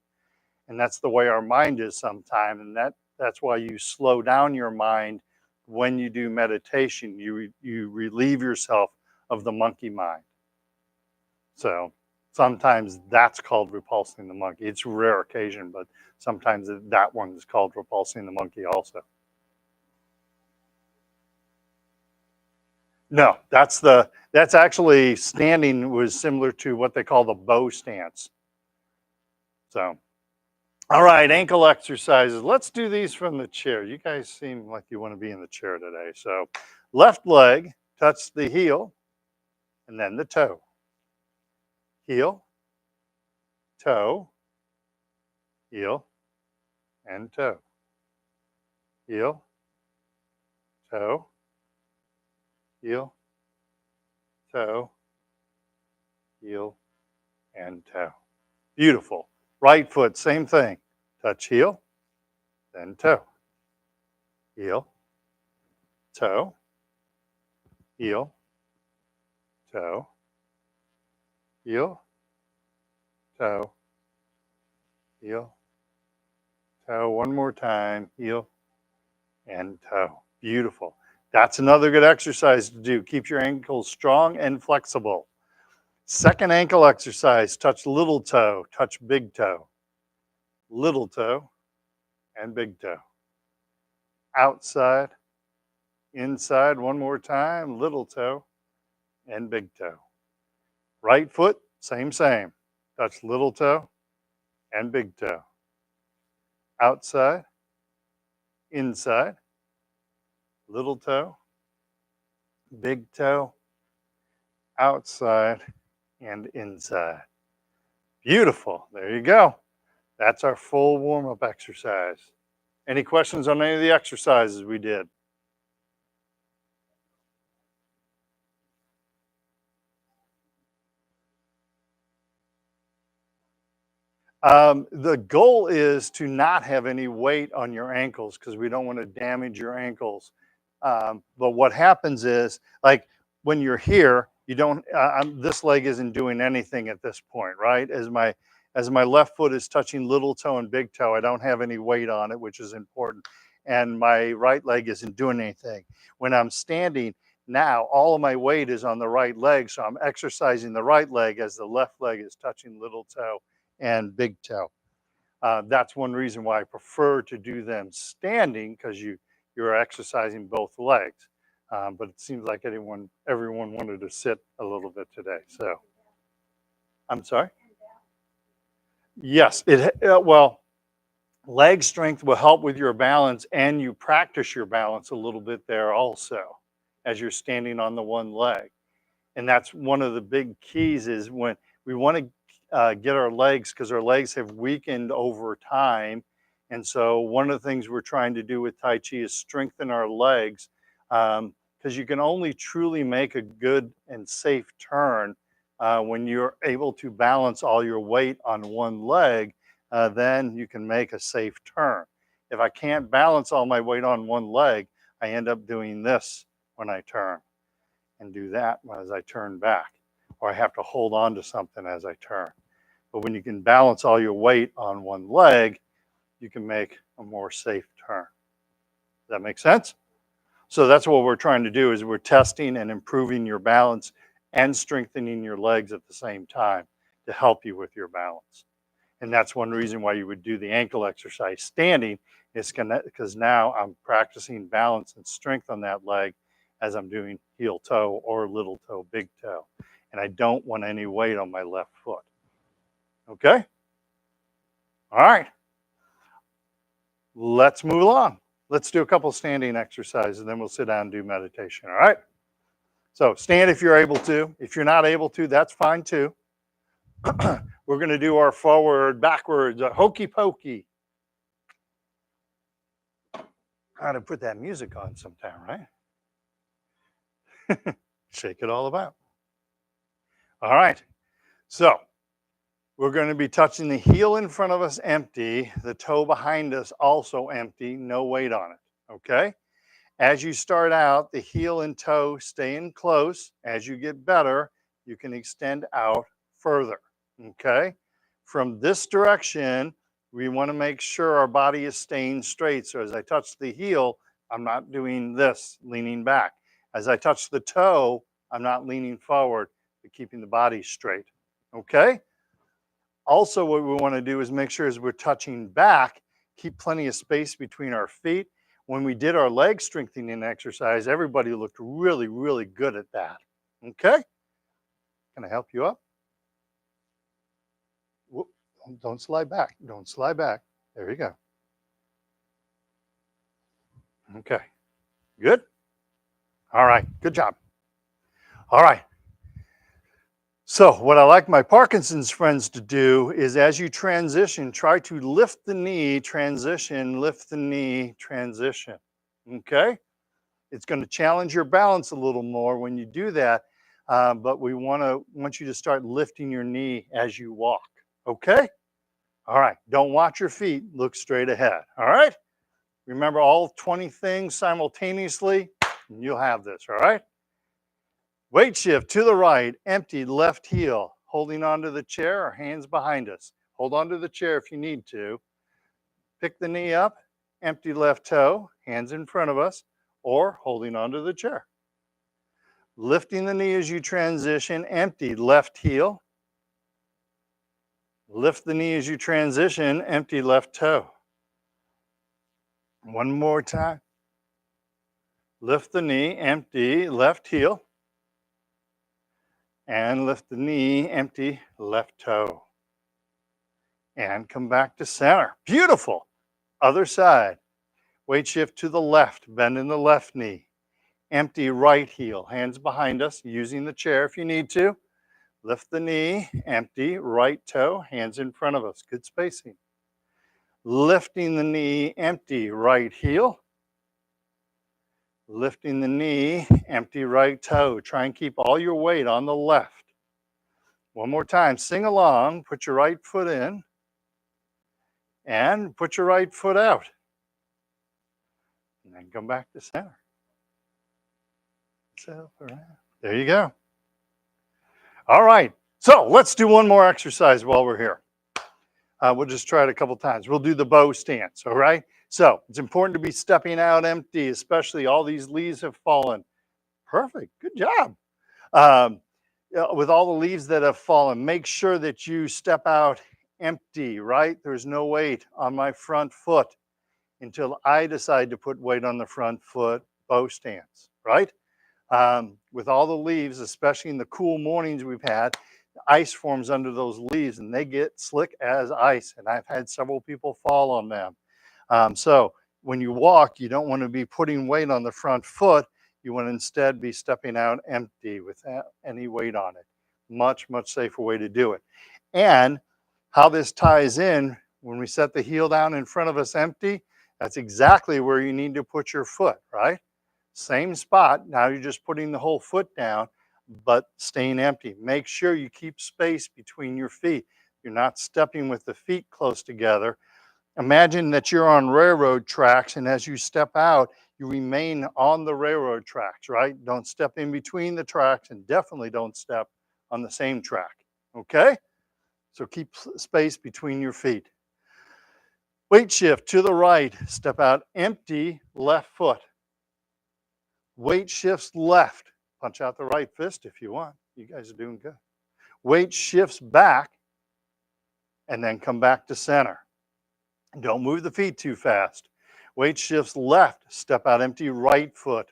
And that's the way our mind is sometimes. And that's why you slow down your mind when you do meditation. You relieve yourself of the monkey mind. So sometimes that's called repulsing the monkey. It's a rare occasion, but sometimes that one is called repulsing the monkey also. No, that's actually standing was similar to what they call the bow stance. So, all right, ankle exercises. Let's do these from the chair. You guys seem like you want to be in the chair today. So, left leg touch the heel and then the toe. Heel, toe, heel, and toe. Heel, toe, heel, toe, heel, and toe. Beautiful. Right foot, same thing. Touch heel, then toe. Heel, toe, heel, toe, heel, toe, heel, toe. One more time. Heel and toe. Beautiful. That's another good exercise to do. Keep your ankles strong and flexible. Second ankle exercise, touch little toe, touch big toe. Little toe and big toe. Outside, inside, one more time, little toe and big toe. Right foot, same. Touch little toe and big toe. Outside, inside, little toe, big toe, outside, and inside. Beautiful. There you go. That's our full warm-up exercise. Any questions on any of the exercises we did? The goal is to not have any weight on your ankles because we don't want to damage your ankles. But what happens is, like when you're here, you don't. This leg isn't doing anything at this point, right? As my left foot is touching little toe and big toe, I don't have any weight on it, which is important. And my right leg isn't doing anything. When I'm standing now, all of my weight is on the right leg, so I'm exercising the right leg as the left leg is touching little toe and big toe. That's one reason why I prefer to do them standing because you're exercising both legs. But it seems like everyone wanted to sit a little bit today. So I'm sorry. Yes, well, leg strength will help with your balance, and you practice your balance a little bit there also as you're standing on the one leg. And that's one of the big keys is when we want to get our legs because our legs have weakened over time. And so one of the things we're trying to do with Tai Chi is strengthen our legs because you can only truly make a good and safe turn when you're able to balance all your weight on one leg. Then you can make a safe turn. If I can't balance all my weight on one leg, I end up doing this when I turn and do that as I turn back, or I have to hold on to something as I turn. But when you can balance all your weight on one leg, you can make a more safe turn. Does that make sense? So that's what we're trying to do is we're testing and improving your balance and strengthening your legs at the same time to help you with your balance. And that's one reason why you would do the ankle exercise standing is because now I'm practicing balance and strength on that leg as I'm doing heel toe or little toe, big toe. And I don't want any weight on my left foot. Okay? All right. Let's move along. Let's do a couple standing exercises and then we'll sit down and do meditation. All right? So stand if you're able to. If you're not able to, that's fine too. We're going to do our forward, backwards, hokey pokey. Got to put that music on sometime, right? Shake it all about. All right. So we're going to be touching the heel in front of us empty, the toe behind us also empty, no weight on it. Okay. As you start out, the heel and toe staying close. As you get better, you can extend out further, okay? From this direction, we want to make sure our body is staying straight. So as I touch the heel, I'm not doing this, leaning back. As I touch the toe, I'm not leaning forward, but keeping the body straight, okay? Also, what we want to do is make sure as we're touching back, keep plenty of space between our feet. When we did our leg strengthening exercise, everybody looked really, really good at that. Okay? Can I help you up? Whoop. Don't slide back. Don't slide back. There you go. Okay. Good? All right. Good job. All right. So what I like my Parkinson's friends to do is as you transition, try to lift the knee, transition, lift the knee, transition. Okay? It's going to challenge your balance a little more when you do that, but we want you to start lifting your knee as you walk. Okay? All right. Don't watch your feet. Look straight ahead. All right? Remember all 20 things simultaneously, and you'll have this. All right? Weight shift to the right, empty left heel, holding onto the chair or hands behind us. Hold onto the chair if you need to. Pick the knee up, empty left toe, hands in front of us, or holding onto the chair. Lifting the knee as you transition, empty left heel. Lift the knee as you transition, empty left toe. One more time. Lift the knee, empty left heel. And lift the knee, empty left toe. And come back to center. Beautiful. Other side. Weight shift to the left, bend in the left knee. Empty right heel, hands behind us, using the chair if you need to. Lift the knee, empty right toe, hands in front of us. Good spacing. Lifting the knee, empty right heel. Lifting the knee, empty right toe. Try and keep all your weight on the left. One more time, sing along, put your right foot in, and put your right foot out. And then come back to center. There you go. All right, so let's do one more exercise while we're here. We'll just try it a couple times. We'll do the bow stance, all right? So it's important to be stepping out empty, especially all these leaves have fallen. Perfect, good job. With all the leaves that have fallen, make sure that you step out empty, right? There's no weight on my front foot until I decide to put weight on the front foot, bow stance, right? With all the leaves, especially in the cool mornings we've had, ice forms under those leaves and they get slick as ice. And I've had several people fall on them. So when you walk, you don't want to be putting weight on the front foot. You want to instead be stepping out empty without any weight on it. Much, much safer way to do it. And how this ties in, when we set the heel down in front of us empty, that's exactly where you need to put your foot, right? Same spot. Now you're just putting the whole foot down, but staying empty. Make sure you keep space between your feet. You're not stepping with the feet close together. Imagine that you're on railroad tracks, and as you step out, you remain on the railroad tracks, right? Don't step in between the tracks, and definitely don't step on the same track, okay? So keep space between your feet. Weight shift to the right, step out empty, left foot. Weight shifts left, punch out the right fist if you want. You guys are doing good. Weight shifts back, and then come back to center. Don't move the feet too fast. Weight shifts left, step out empty right foot.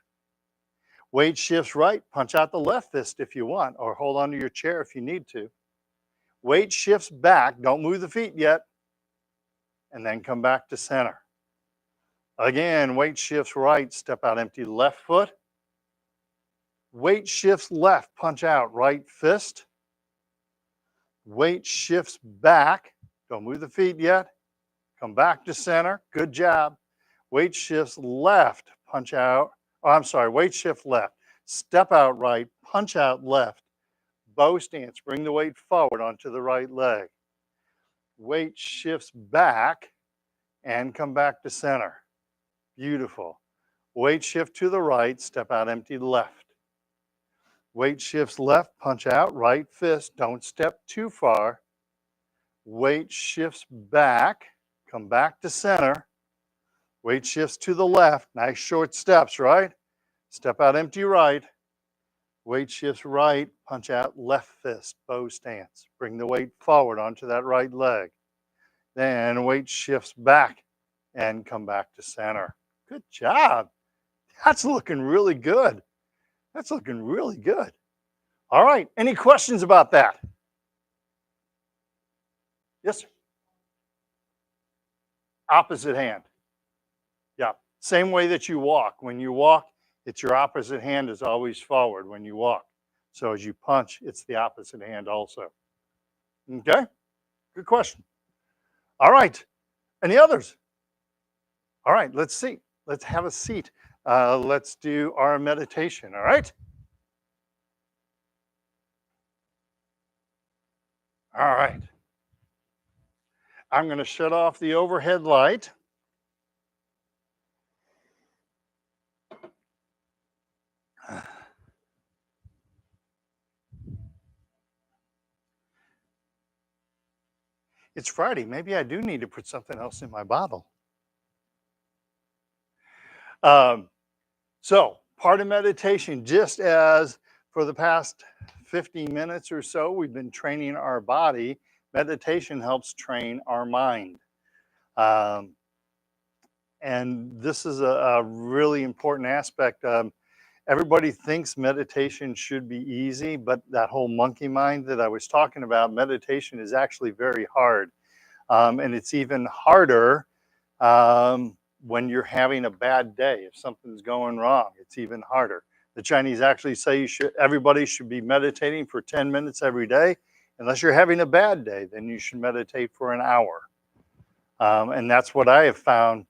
Weight shifts right, punch out the left fist if you want, or hold onto your chair if you need to. Weight shifts back, don't move the feet yet, and then come back to center. Again, weight shifts right, step out empty left foot. Weight shifts left, punch out right fist. Weight shifts back, don't move the feet yet, come back to center, good job. Weight shifts left, punch out, weight shift left, step out right, punch out left, bow stance, bring the weight forward onto the right leg. Weight shifts back and come back to center. Beautiful. Weight shift to the right, step out empty left. Weight shifts left, punch out, right fist. Don't step too far. Weight shifts back, come back to center. Weight shifts to the left. Nice short steps, right? Step out empty right. Weight shifts right, punch out left fist, bow stance. Bring the weight forward onto that right leg. Then weight shifts back and come back to center. Good job. That's looking really good. That's looking really good. All right. Any questions about that? Yes, sir. Opposite hand. Yeah. Same way that you walk. When you walk, it's your opposite hand is always forward when you walk. So as you punch, it's the opposite hand also. Okay. Good question. All right. Any others? All right. Let's see. Let's have a seat. Let's do our meditation. All right. All right. I'm going to shut off the overhead light. It's Friday. Maybe I do need to put something else in my bottle. So, part of meditation, just as for the past 50 minutes or so, we've been training our body, meditation helps train our mind. Um, and this is a really important aspect. Everybody thinks meditation should be easy, but that whole monkey mind that I was talking about, meditation is actually very hard. And it's even harder when you're having a bad day. If something's going wrong, it's even harder. The Chinese actually say everybody should be meditating for 10 minutes every day. Unless you're having a bad day, then you should meditate for an hour. And that's what I have found.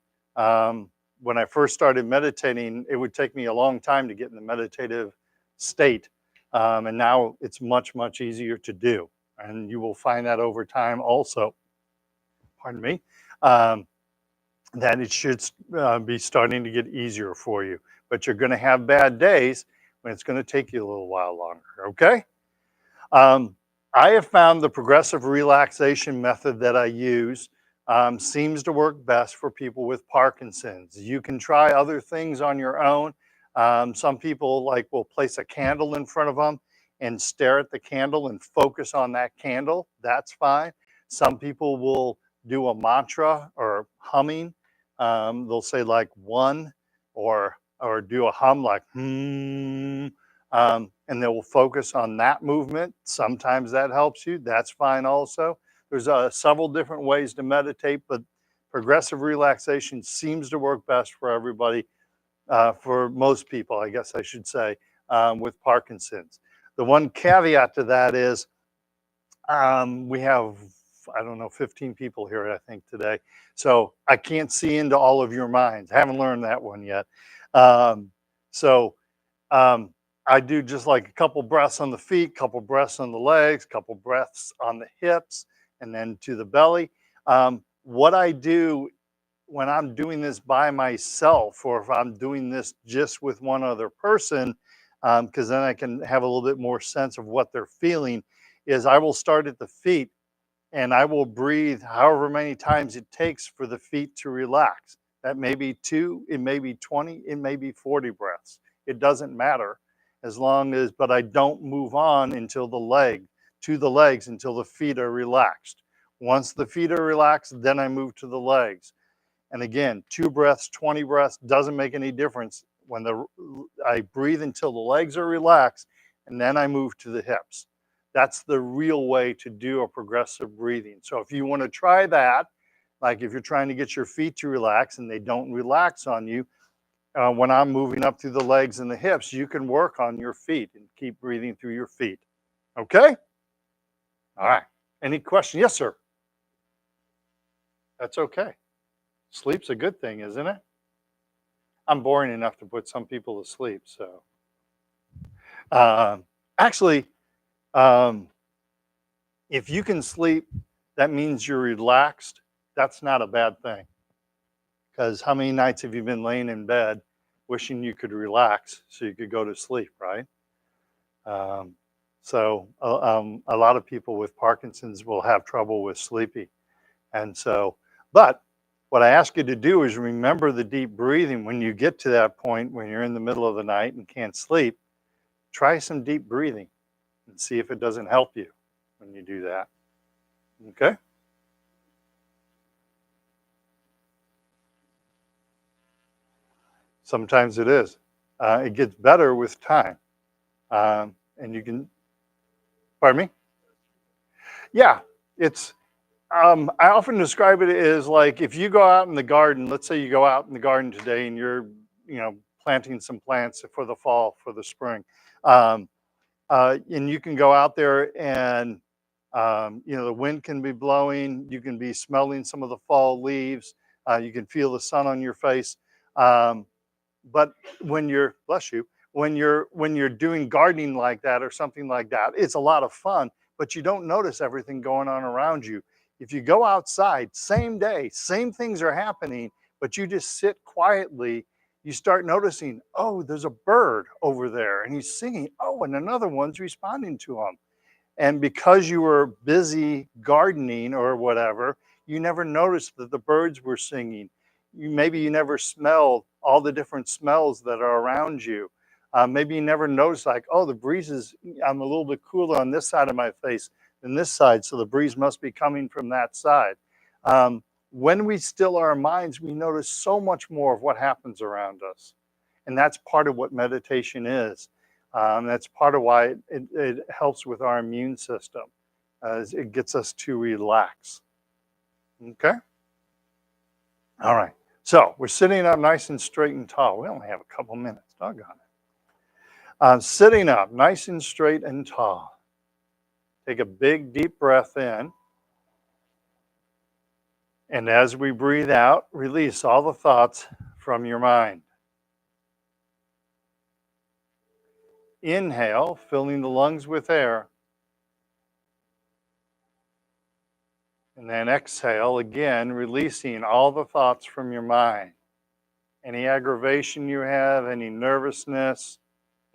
When I first started meditating, it would take me a long time to get in the meditative state. And now it's much, much easier to do. And you will find that over time also, pardon me, that it should be starting to get easier for you. But you're going to have bad days when it's going to take you a little while longer, okay? I have found the progressive relaxation method that I use seems to work best for people with Parkinson's. You can try other things on your own. Some people will place a candle in front of them and stare at the candle and focus on that candle. That's fine. Some people will do a mantra or humming. They'll say like one or do a hum like hmm. And they will focus on that movement. Sometimes that helps you. That's fine also. There's several different ways to meditate, but progressive relaxation seems to work best for everybody, for most people, I guess I should say, with Parkinson's. The one caveat to that is we have, I don't know, 15 people here, I think, today. So I can't see into all of your minds. I haven't learned that one yet. So I do just like a couple breaths on the feet, couple breaths on the legs, couple breaths on the hips, and then to the belly. What I do when I'm doing this by myself, or if I'm doing this just with one other person, because then I can have a little bit more sense of what they're feeling, is I will start at the feet and I will breathe however many times it takes for the feet to relax. That may be 2, it may be 20, it may be 40 breaths. It doesn't matter as long as, but I don't move on until to the legs until the feet are relaxed. Once the feet are relaxed, then I move to the legs. And again, 2 breaths, 20 breaths, doesn't make any difference. I breathe until the legs are relaxed, and then I move to the hips. That's the real way to do a progressive breathing. So if you want to try that, like if you're trying to get your feet to relax and they don't relax on you, when I'm moving up through the legs and the hips, you can work on your feet and keep breathing through your feet. Okay? All right. Any questions? Yes, sir. That's okay. Sleep's a good thing, isn't it? I'm boring enough to put some people to sleep. So, actually, if you can sleep, that means you're relaxed. That's not a bad thing. Because how many nights have you been laying in bed wishing you could relax so you could go to sleep, right? Um, a lot of people with Parkinson's will have trouble with sleeping. And so, but what I ask you to do is remember the deep breathing when you get to that point when you're in the middle of the night and can't sleep. Try some deep breathing and see if it doesn't help you when you do that. Okay? Sometimes it is. It gets better with time. And you can, pardon me? Yeah, it's, I often describe it as like if you go out in the garden, let's say you go out in the garden today and you're, you know, planting some plants for the fall, for the spring. Um, and you can go out there and, you know, the wind can be blowing, you can be smelling some of the fall leaves, you can feel the sun on your face. Um, but when you're, bless you, when you're doing gardening like that or something like that, it's a lot of fun, but you don't notice everything going on around you. If you go outside, same day, same things are happening, but you just sit quietly, you start noticing, oh, there's a bird over there and he's singing. Oh, and another one's responding to him. And because you were busy gardening or whatever, you never noticed that the birds were singing. Maybe you never smelled all the different smells that are around you. Maybe you never noticed, like, oh, the breeze is, I'm a little bit cooler on this side of my face than this side, so the breeze must be coming from that side. When we still our minds, we notice so much more of what happens around us. And that's part of what meditation is. That's part of why it helps with our immune system, as it gets us to relax. Okay? All right. So we're sitting up nice and straight and tall. We only have a couple minutes. Doggone it. Sitting up nice and straight and tall. Take a big, deep breath in. And as we breathe out, release all the thoughts from your mind. Inhale, filling the lungs with air. And then exhale again, releasing all the thoughts from your mind. Any aggravation you have, any nervousness,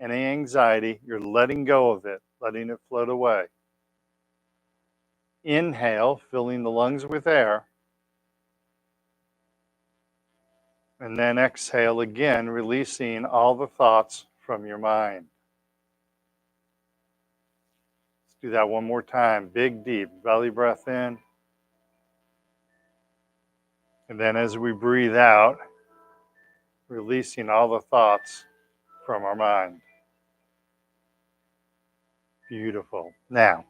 any anxiety, you're letting go of it, letting it float away. Inhale, filling the lungs with air. And then exhale again, releasing all the thoughts from your mind. Let's do that one more time. Big, deep belly breath in. And then as we breathe out, releasing all the thoughts from our mind. Beautiful. Now,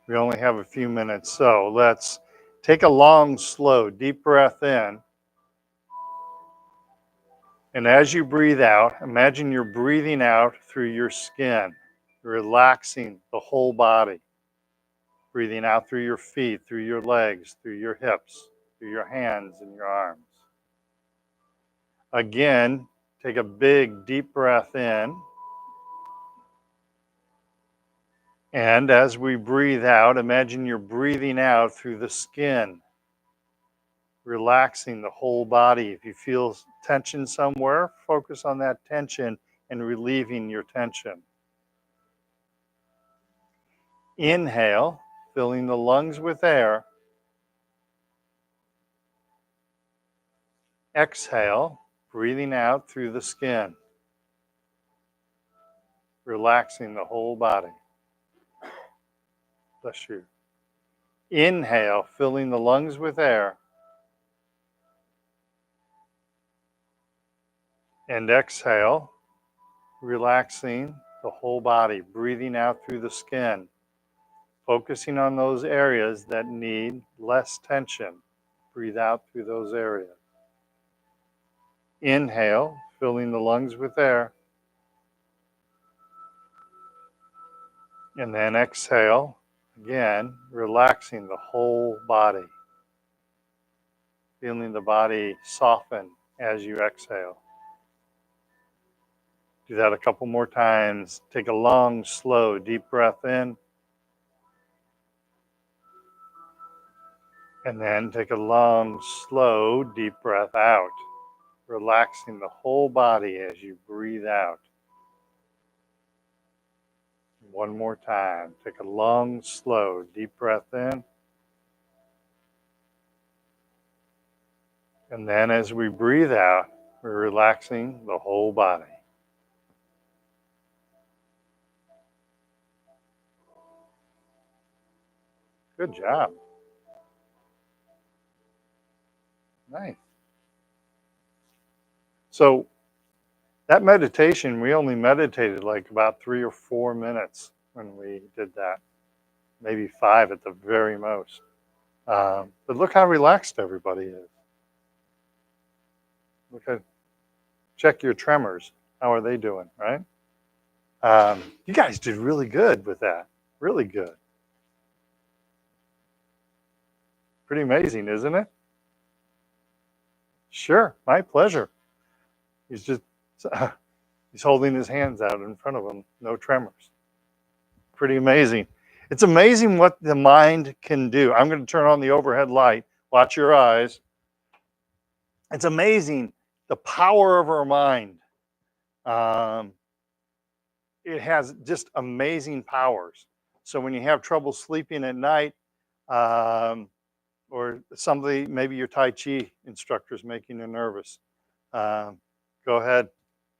we only have a few minutes, so let's take a long, slow, deep breath in. And as you breathe out, imagine you're breathing out through your skin, relaxing the whole body. Breathing out through your feet, through your legs, through your hips, through your hands and your arms. Again, take a big, deep breath in. And as we breathe out, imagine you're breathing out through the skin, relaxing the whole body. If you feel tension somewhere, focus on that tension and relieving your tension. Inhale, filling the lungs with air. Exhale, breathing out through the skin, relaxing the whole body. Bless you. Inhale, filling the lungs with air. And exhale, relaxing the whole body, breathing out through the skin, focusing on those areas that need less tension. Breathe out through those areas. Inhale, filling the lungs with air. And then exhale, again, relaxing the whole body. Feeling the body soften as you exhale. Do that a couple more times. Take a long, slow, deep breath in. And then take a long, slow, deep breath out, relaxing the whole body as you breathe out. One more time. Take a long, slow, deep breath in. And then as we breathe out, we're relaxing the whole body. Good job. Nice. So that meditation, we only meditated like about 3 or 4 minutes when we did that. Maybe 5 at the very most. But look how relaxed everybody is. Check your tremors. How are they doing, right? You guys did really good with that. Really good. Pretty amazing, isn't it? Sure, my pleasure. He's just he's holding his hands out in front of him, no tremors. Pretty amazing. It's amazing what the mind can do. I'm going to turn on the overhead light. Watch your eyes. It's amazing the power of our mind. It has just amazing powers. So when you have trouble sleeping at night, or somebody, maybe your Tai Chi instructor is making you nervous, go ahead,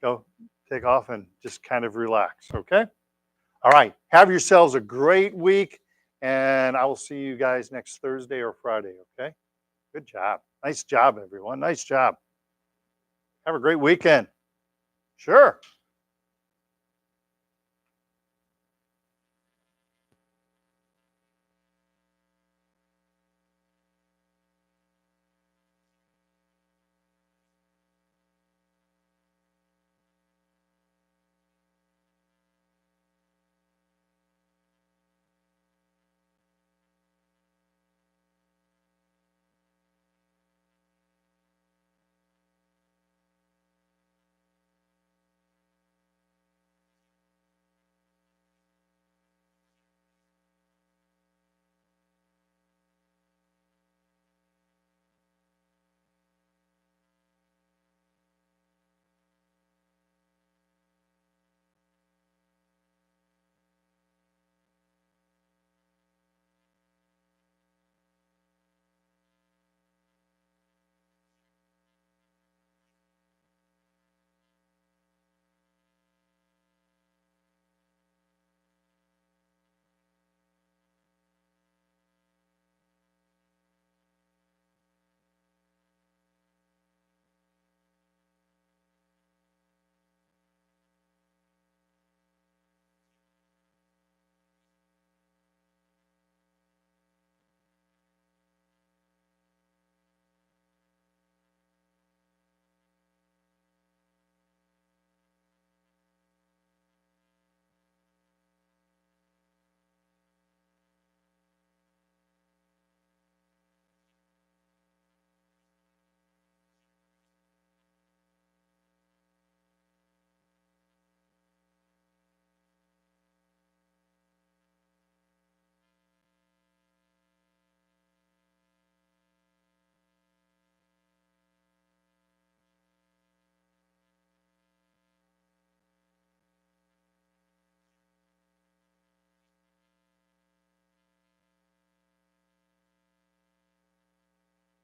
go take off and just kind of relax, okay? All right, have yourselves a great week, and I will see you guys next Thursday or Friday, okay? Good job. Nice job, everyone. Nice job. Have a great weekend. Sure.